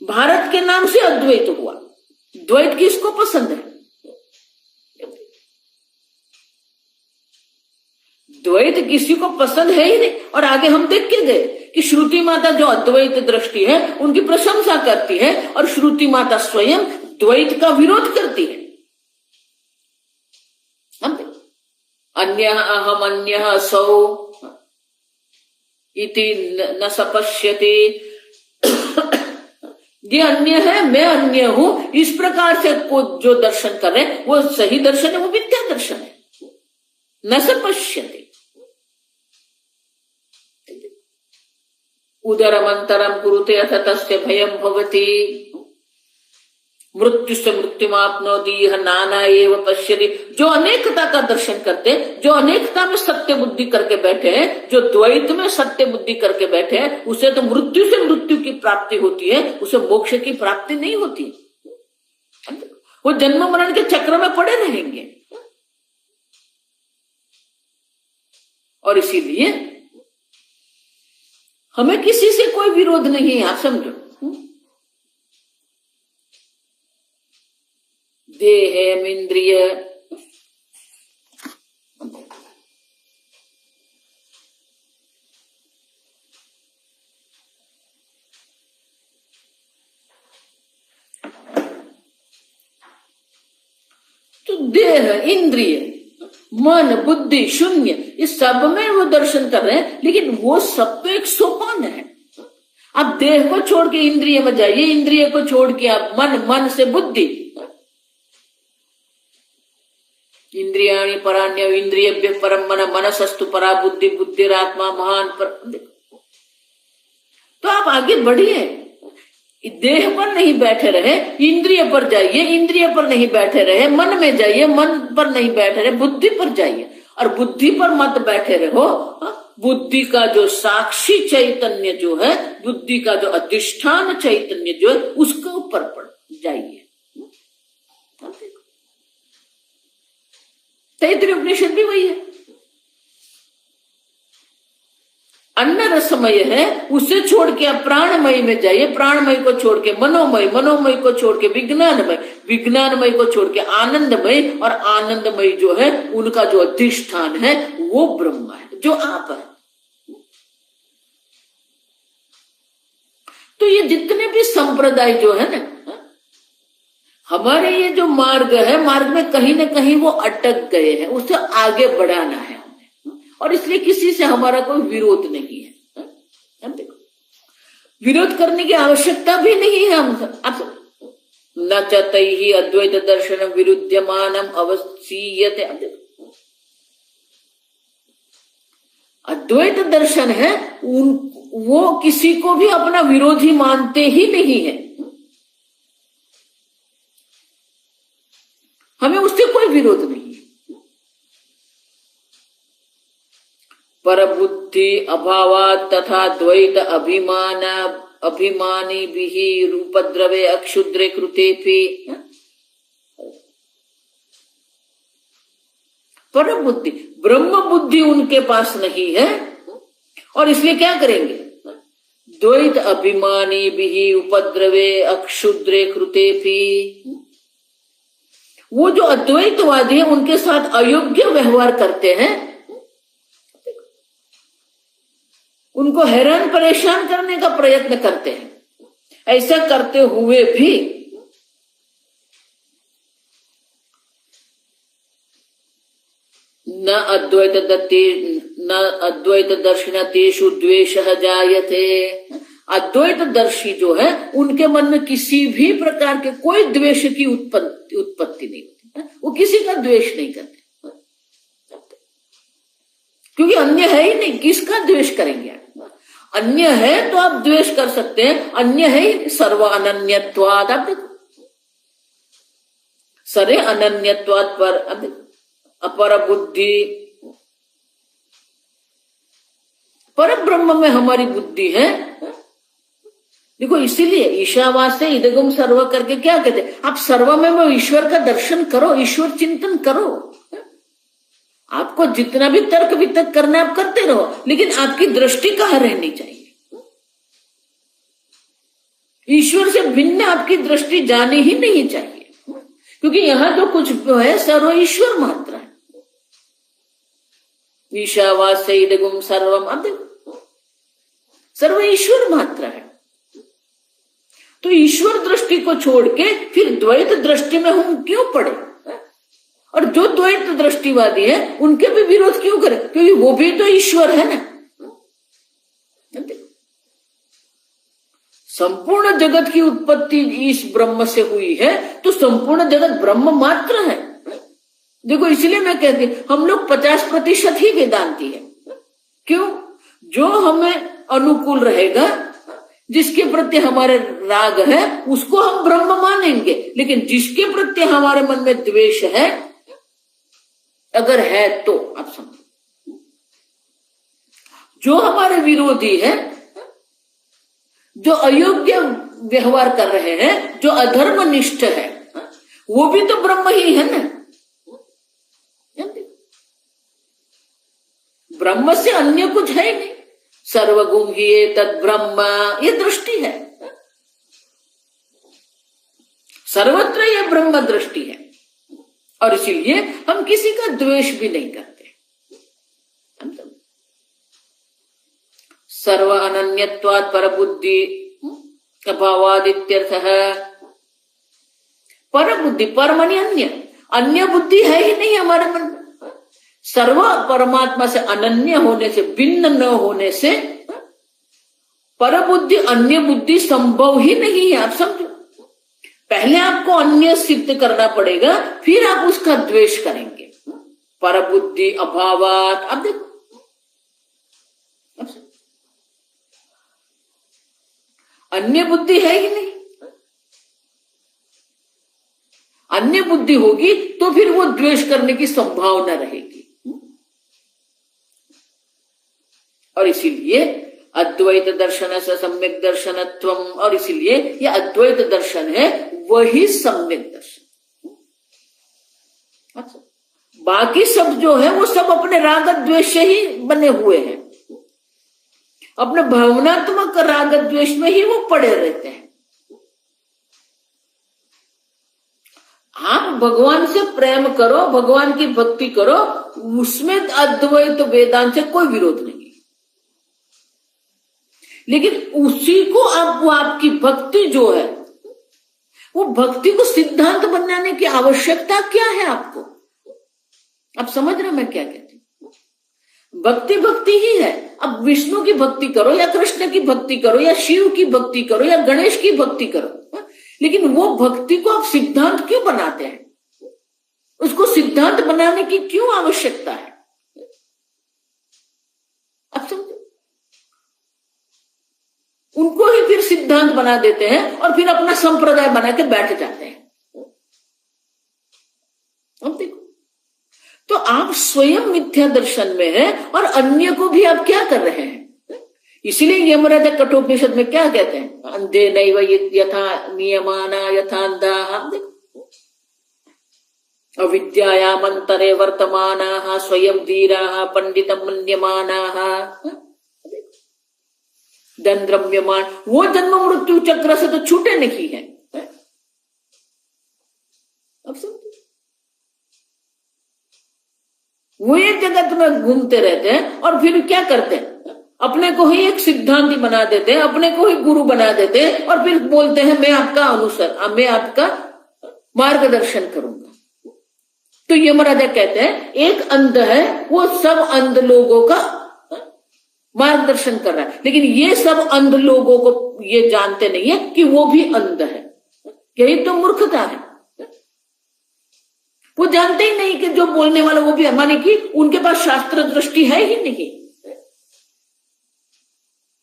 भारत के नाम से अद्वैत हुआ। द्वैत किसको पसंद है? द्वैत किसी को पसंद है ही नहीं। और आगे हम देख के गए कि श्रुति माता जो अद्वैत दृष्टि है उनकी प्रशंसा करती है, और श्रुति माता स्वयं द्वैत का विरोध करती है। अन्यः अहम अन्यः सौ इति न सपश्यते, ये अन्य है, मैं अन्य हूं, इस प्रकार से को जो दर्शन कर रहे हैं वो सही दर्शन है, वो मिथ्या दर्शन है। न सपश्यते, उदरमंतरम कुरुते अथ तस्य भयं भवति, मृत्यु से मृत्युमाप्नोति यह नाना एव पश्यति। जो अनेकता का दर्शन करते, जो अनेकता में सत्य बुद्धि करके बैठे हैं, जो द्वैत में सत्य बुद्धि करके बैठे हैं, उसे तो मृत्यु से मृत्यु की प्राप्ति होती है, उसे मोक्ष की प्राप्ति नहीं होती। वो जन्म मरण के चक्र में पड़े रहेंगे। और इसीलिए हमें किसी से कोई विरोध नहीं है, आप समझो। देह इंद्रिय तो देह इंद्रिय मन बुद्धि शून्य, इस सब में वो दर्शन कर रहे हैं। लेकिन वो सब तो एक सोपान है। आप देह को छोड़ के इंद्रिय में जाइए, इंद्रिय को छोड़ के आप मन से बुद्धि, इंद्रियाणि पराण्य इंद्रियभ्य परम मन, मनसस्तु परा बुद्धि, बुद्धिरात्मा महान पर। तो आप आगे बढ़िए, देह पर नहीं बैठे रहे, इंद्रिय पर जाइए, इंद्रिय पर नहीं बैठे रहे, मन में जाइए, मन पर नहीं बैठे रहे, बुद्धि पर जाइए। और बुद्धि पर मत बैठे रहो, बुद्धि का जो साक्षी चैतन्य जो है, बुद्धि का जो अधिष्ठान चैतन्य जो है, उसके ऊपर जाइए। तैत्तिरीय उपनिषद भी वही है। अन्न रसमय है, उसे छोड़ के आप प्राणमय में जाइए, प्राणमय को छोड़ के मनोमय, मनोमय को छोड़ के विज्ञानमय, विज्ञानमय को छोड़ के आनंदमय, और आनंदमय जो है उनका जो अधिष्ठान है वो ब्रह्म है, जो आप है। तो ये जितने भी संप्रदाय जो है ना, हमारे ये जो मार्ग है, मार्ग में कहीं ना कहीं वो अटक गए हैं, उसे आगे बढ़ाना है हमें। और इसलिए किसी से हमारा कोई विरोध नहीं है। देखो, विरोध करने की आवश्यकता भी नहीं है। हम न चतैहि अद्वैत दर्शन विरुध्यमानम अवसीयते। अद्वैत दर्शन है वो किसी को भी अपना विरोधी मानते ही नहीं है। हमें उससे कोई विरोध नहीं है। परबुद्धि अभावात् तथा द्वैत अभिमानी भी रूपद्रवे अक्षुद्रे कृतेपि। पर बुद्धि ब्रह्म बुद्धि उनके पास नहीं है और इसलिए क्या करेंगे? द्वैत अभिमानी भी उपद्रवे अक्षुद्रे कृतेपि। वो जो अद्वैतवादी है उनके साथ अयोग्य व्यवहार करते हैं, उनको हैरान परेशान करने का प्रयत्न करते हैं। ऐसा करते हुए भी न अद्वैत दर्शन तेषु द्वेषः जायते। अद्वैत दर्शी जो है उनके मन में किसी भी प्रकार के कोई द्वेष की उत्पत्ति नहीं होती। वो किसी का द्वेष नहीं करते क्योंकि अन्य है ही नहीं। किसका द्वेष करेंगे? अन्य है तो आप द्वेष कर सकते हैं, अन्य है ही। सर्व अनन्यत्वाद, आप देखो सरे अनन्यत्वाद पर अपर बुद्धि, पर ब्रह्म में हमारी बुद्धि है। देखो इसीलिए ईशावास्य इदगम सर्व करके क्या कहते हैं? आप सर्व में ईश्वर का दर्शन करो, ईश्वर चिंतन करो। आपको जितना भी तर्क वितर्क करना आप करते रहो, लेकिन आपकी दृष्टि कहाँ रहनी चाहिए? ईश्वर से भिन्न आपकी दृष्टि जानी ही नहीं चाहिए, क्योंकि यहां जो कुछ है सर्व ईश्वर मात्र है। ईशावास्य इदगम सर्वम, अब देखो सर्व ईश्वर मात्र है। तो ईश्वर दृष्टि को छोड़ के फिर द्वैत दृष्टि में हम क्यों पड़े? और जो द्वैत दृष्टिवादी है उनके भी विरोध क्यों करें? क्योंकि वो भी तो ईश्वर है ना। संपूर्ण जगत की उत्पत्ति इस ब्रह्म से हुई है, तो संपूर्ण जगत ब्रह्म मात्र है। देखो इसलिए मैं कहती हूं हम लोग 50% ही वेदांती है। क्यों? जो हमें अनुकूल रहेगा, जिसके प्रति हमारे राग है, उसको हम ब्रह्म मानेंगे। लेकिन जिसके प्रति हमारे मन में द्वेष है, अगर है तो आप समझो, जो हमारे विरोधी है, जो अयोग्य व्यवहार कर रहे हैं, जो अधर्मनिष्ठ है, वो भी तो ब्रह्म ही है ना। ब्रह्म से अन्य कुछ है नहीं। सर्वगुण ही तद ब्रह्म, ये दृष्टि है। सर्वत्र यह ब्रह्म दृष्टि है और इसीलिए हम किसी का द्वेष भी नहीं करते। सर्व अनन्यत्वात् पर बुद्धि अभावाद इत्यर्थः। पर बुद्धि, पर माने अन्य बुद्धि है ही नहीं हमारे मन में। सर्व परमात्मा से अनन्य होने से, भिन्न न होने से पर बुद्धि, अन्य बुद्धि संभव ही नहीं है। आप समझो, पहले आपको अन्य सिद्ध करना पड़ेगा, फिर आप उसका द्वेष करेंगे। पर बुद्धि अभावात, अब देखो अन्य बुद्धि है ही नहीं। अन्य बुद्धि होगी तो फिर वो द्वेष करने की संभावना रहेगी। और इसीलिए अद्वैत दर्शन से सम्यक दर्शनत्वम, और इसीलिए यह अद्वैत दर्शन है, वही सम्यक दर्शन। अच्छा, बाकी सब जो है वो सब अपने राग द्वेष से ही बने हुए हैं। अपने भावनात्मक राग द्वेष में ही वो पड़े रहते हैं। आप भगवान से प्रेम करो, भगवान की भक्ति करो, उसमें अद्वैत वेदांत से कोई विरोध नहीं। लेकिन उसी को आपकी भक्ति जो है, वो भक्ति को सिद्धांत बनाने की आवश्यकता क्या है आपको? आप समझ रहे मैं क्या कहती हूँ? भक्ति भक्ति ही है। अब विष्णु की भक्ति करो या कृष्ण की भक्ति करो या शिव की भक्ति करो या गणेश की भक्ति करो, लेकिन वो भक्ति को आप सिद्धांत क्यों बनाते हैं? उसको सिद्धांत बनाने की क्यों आवश्यकता है? अब समझो, उनको ही फिर सिद्धांत बना देते हैं और फिर अपना संप्रदाय बना के बैठ जाते हैं। अब देखो, तो आप स्वयं मिथ्या दर्शन में हैं और अन्य को भी आप क्या कर रहे हैं। इसीलिए यमराज कठोपनिषद में क्या कहते हैं, अंधे नैव यथा नियमाना यथा अंधाः, अविद्यायाम् अंतरे वर्तमानाः स्वयं धीराः पंडितम् मन्यमानाः, दंद्रम्यमान, वो जन्म मृत्यु चक्र से तो छूटे नहीं है। अब समझो, वो एक जगत में घूमते रहते हैं और फिर क्या करते हैं, अपने को ही एक सिद्धांती बना देते हैं, अपने को ही गुरु बना देते हैं और फिर बोलते हैं मैं आपका अनुसर, मैं आपका मार्गदर्शन करूंगा। तो यमराजा कहते हैं एक अंध है, वो सब अंध लोगों का मार्गदर्शन कर रहा है, लेकिन ये सब अंध लोगों को ये जानते नहीं है कि वो भी अंध है। यही तो मूर्खता है। वो जानते ही नहीं कि जो बोलने वाला वो भी है, माने कि उनके पास शास्त्र दृष्टि है ही नहीं।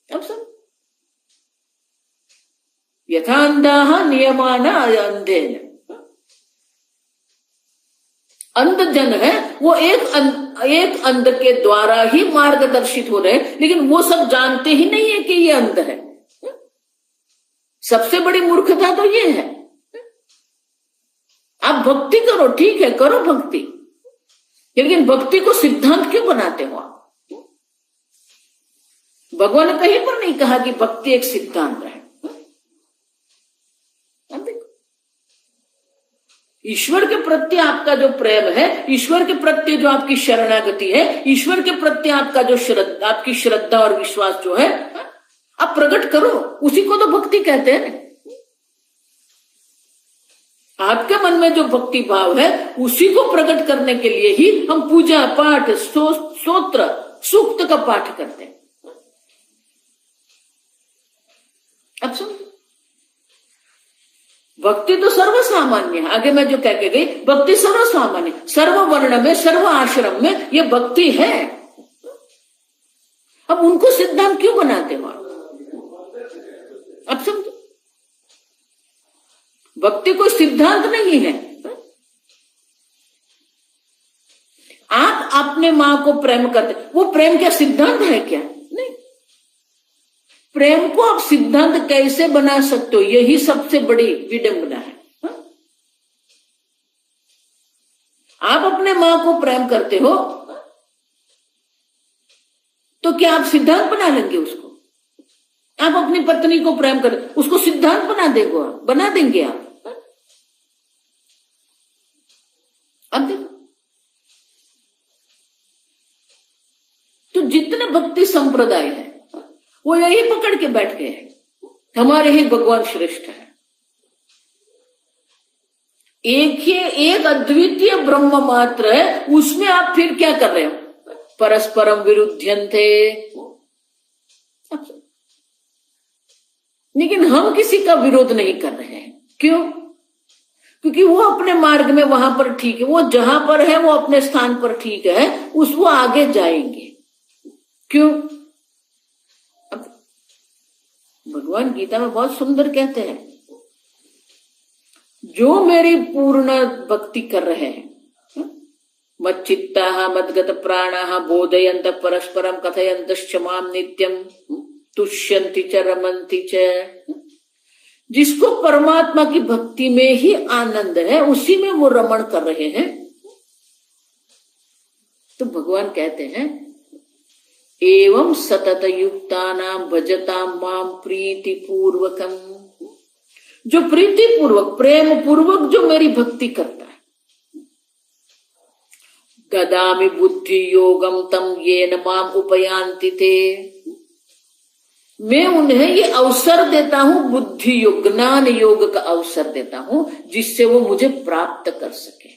अब सब यथा अंधाः नियमाना अंधेन, अंध जन है वो एक अंध के द्वारा ही मार्गदर्शित हो रहे हैं, लेकिन वो सब जानते ही नहीं है कि ये अंध है। सबसे बड़ी मूर्खता तो ये है। आप भक्ति करो, ठीक है, करो भक्ति, लेकिन भक्ति को सिद्धांत क्यों बनाते हो आप। भगवान ने कहीं पर नहीं कहा कि भक्ति एक सिद्धांत है। ईश्वर के प्रति आपका जो प्रेम है, ईश्वर के प्रति जो आपकी शरणागति है, ईश्वर के प्रति आपका जो आपकी श्रद्धा और विश्वास जो है, आप प्रकट करो, उसी को तो भक्ति कहते हैं। आपके मन में जो भक्ति भाव है उसी को प्रकट करने के लिए ही हम पूजा पाठ स्तोत्र सूक्त का पाठ करते हैं। अब सुन, भक्ति तो सर्वसामान्य है। आगे मैं जो कह के गई, भक्ति सर्वसामान्य, सर्व वर्ण में सर्व आश्रम में ये भक्ति है। अब उनको सिद्धांत क्यों बनाते हो आप। अब समझो, भक्ति कोई सिद्धांत नहीं है। आप अपने मां को प्रेम करते, वो प्रेम क्या सिद्धांत है क्या, नहीं। प्रेम को आप सिद्धांत कैसे बना सकते हो, यही सबसे बड़ी विडंबना है। आप अपने मां को प्रेम करते हो तो क्या आप सिद्धांत बना लेंगे उसको। आप अपनी पत्नी को प्रेम कर, उसको सिद्धांत बना देंगे आप। अब देखो, तो जितने भक्ति संप्रदाय है वो यही पकड़ के बैठ गए हैं, हमारे ही भगवान श्रेष्ठ है। एक अद्वितीय ब्रह्म मात्र है, उसमें आप फिर क्या कर रहे हो, परस्परम विरुद्ध्यन्ते। लेकिन हम किसी का विरोध नहीं कर रहे हैं, क्यों, क्योंकि वो अपने मार्ग में वहां पर ठीक है, वो जहां पर है वो अपने स्थान पर ठीक है, वो आगे जाएंगे। क्यों, भगवान गीता में बहुत सुंदर कहते हैं, जो मेरी पूर्ण भक्ति कर रहे हैं, मच्चित्ताः मद्गत प्राणाः बोधयन्त परस्परम कथयन्तश्च माम नित्यम तुष्यन्ति च रमन्ति च। जिसको परमात्मा की भक्ति में ही आनंद है, उसी में वो रमण कर रहे हैं। तो भगवान कहते हैं, एवं सतत युक्तानां भजतां माम प्रीति पूर्वकम। जो प्रीति पूर्वक, प्रेम पूर्वक जो मेरी भक्ति करता है, ददामि बुद्धि योगम तम येन माम उपयान्ति ते। मैं उन्हें ये अवसर देता हूं, बुद्धि योग, ज्ञान योग का अवसर देता हूं, जिससे वो मुझे प्राप्त कर सके।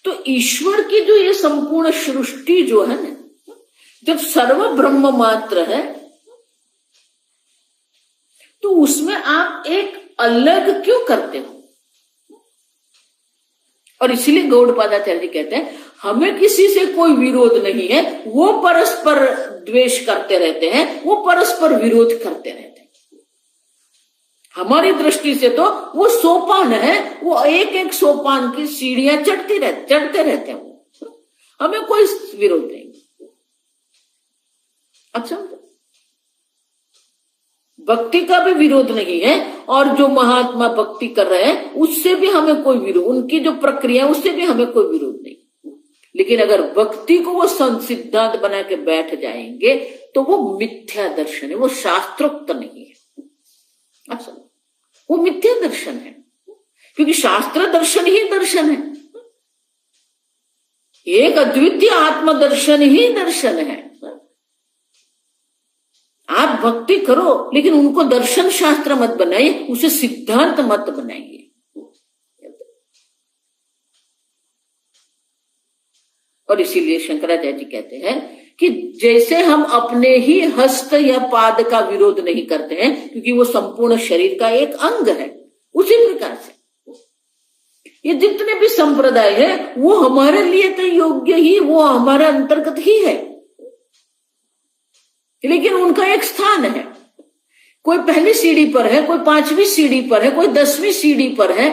तो ईश्वर की जो ये संपूर्ण सृष्टि जो है ना, जब सर्व ब्रह्म मात्र है, तो उसमें आप एक अलग क्यों करते हो। और इसलिए गौड़पादाचार्य जी कहते हैं हमें किसी से कोई विरोध नहीं है, वो परस्पर द्वेष करते रहते हैं, वो परस्पर विरोध करते रहते हैं। हमारी दृष्टि से तो वो सोपान है, वो एक एक सोपान की सीढ़ियां चढ़ते रहते हैं, हमें कोई विरोध नहीं। अच्छा, भक्ति का भी विरोध नहीं है, और जो महात्मा भक्ति कर रहे हैं उससे भी हमें कोई विरोध, उनकी जो प्रक्रिया उससे भी हमें कोई विरोध नहीं। लेकिन अगर भक्ति को वो सिद्धांत बना के बैठ जाएंगे तो वो मिथ्या दर्शन है, वो शास्त्रोक्त नहीं है। अच्छा, वो मिथ्या दर्शन है, क्योंकि शास्त्र दर्शन ही दर्शन है, एक अद्वितीय आत्मदर्शन ही दर्शन है। आप भक्ति करो लेकिन उनको दर्शन शास्त्र मत बनाइए, उसे सिद्धांत मत बनाइए। और इसीलिए शंकराचार्य जी कहते हैं कि जैसे हम अपने ही हस्त या पाद का विरोध नहीं करते हैं क्योंकि वो संपूर्ण शरीर का एक अंग है, उसी प्रकार से ये जितने भी संप्रदाय है वो हमारे लिए तो योग्य ही, वो हमारे अंतर्गत ही है, लेकिन उनका एक स्थान है। कोई पहली सीढ़ी पर है, कोई 5वीं सीढ़ी पर है, कोई 10वीं सीढ़ी पर है,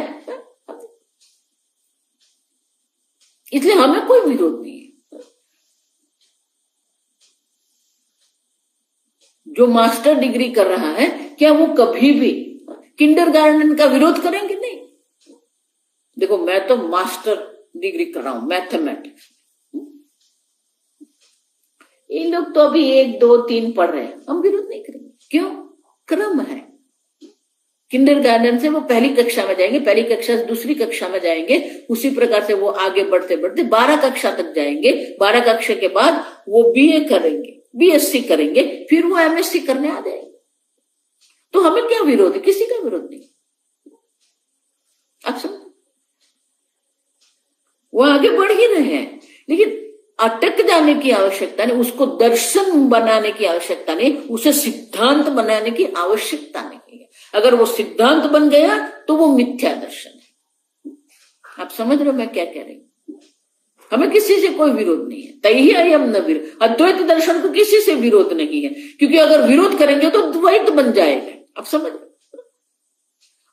इसलिए हमें कोई विरोध नहीं है। जो मास्टर डिग्री कर रहा है क्या वो कभी भी किंडरगार्टन का विरोध करेंगे? नहीं। देखो, मैं तो मास्टर डिग्री कर रहा हूं मैथमेटिक्स, ये लोग तो अभी 1, 2, 3 पढ़ रहे हैं, हम विरोध नहीं करेंगे। क्यों? क्रम है। किंडरगार्टन से वो पहली कक्षा में जाएंगे, पहली कक्षा से दूसरी कक्षा में जाएंगे, उसी प्रकार से वो आगे बढ़ते बढ़ते 12 कक्षा तक जाएंगे। 12 कक्षा के बाद वो बीए करेंगे, बीएससी करेंगे, फिर वो एमएससी करने आ जाएंगे। तो हमें क्या विरोध है? किसी का विरोध नहीं। आप समझ, वो आगे बढ़ ही रहे हैं, लेकिन अटक जाने की आवश्यकता नहीं, उसको दर्शन बनाने की आवश्यकता नहीं, उसे सिद्धांत बनाने की आवश्यकता नहीं है। अगर वो सिद्धांत बन गया तो वो मिथ्या दर्शन है। आप समझ रहे हो मैं क्या कह रही हूं? हमें किसी से कोई विरोध नहीं है। तैहि अयम न विरोध, अद्वैत दर्शन को किसी से विरोध नहीं है, क्योंकि अगर विरोध करेंगे तो द्वैत बन जाएगा। आप समझ,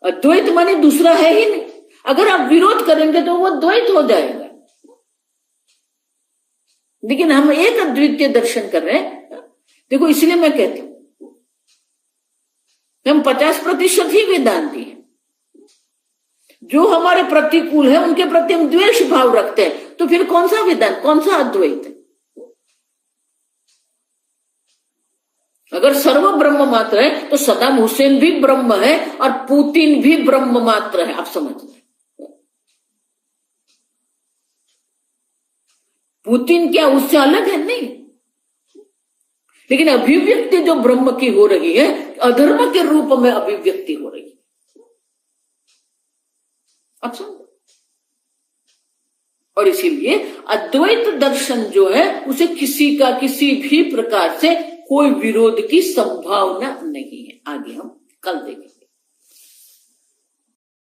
अद्वैत माने दूसरा है ही नहीं, अगर आप विरोध करेंगे तो वो द्वैत हो जाएगा। लेकिन हम एक अद्वितीय दर्शन कर रहे हैं। देखो, इसलिए मैं कहती हूं हम 50% ही वेदांती हैं। जो हमारे प्रतिकूल है उनके प्रति हम द्वेष भाव रखते हैं, तो फिर कौन सा वेदांत, कौन सा अद्वैत है? अगर सर्व ब्रह्म मात्र है तो सद्दाम हुसैन भी ब्रह्म है और पुतिन भी ब्रह्म मात्र है। आप समझ लें, पुतिन क्या उससे अलग है? नहीं। लेकिन अभिव्यक्ति जो ब्रह्म की हो रही है, अधर्म के रूप में अभिव्यक्ति हो रही है। अच्छा, और इसीलिए अद्वैत दर्शन जो है उसे किसी का किसी भी प्रकार से कोई विरोध की संभावना नहीं है। आगे हम कल देखेंगे।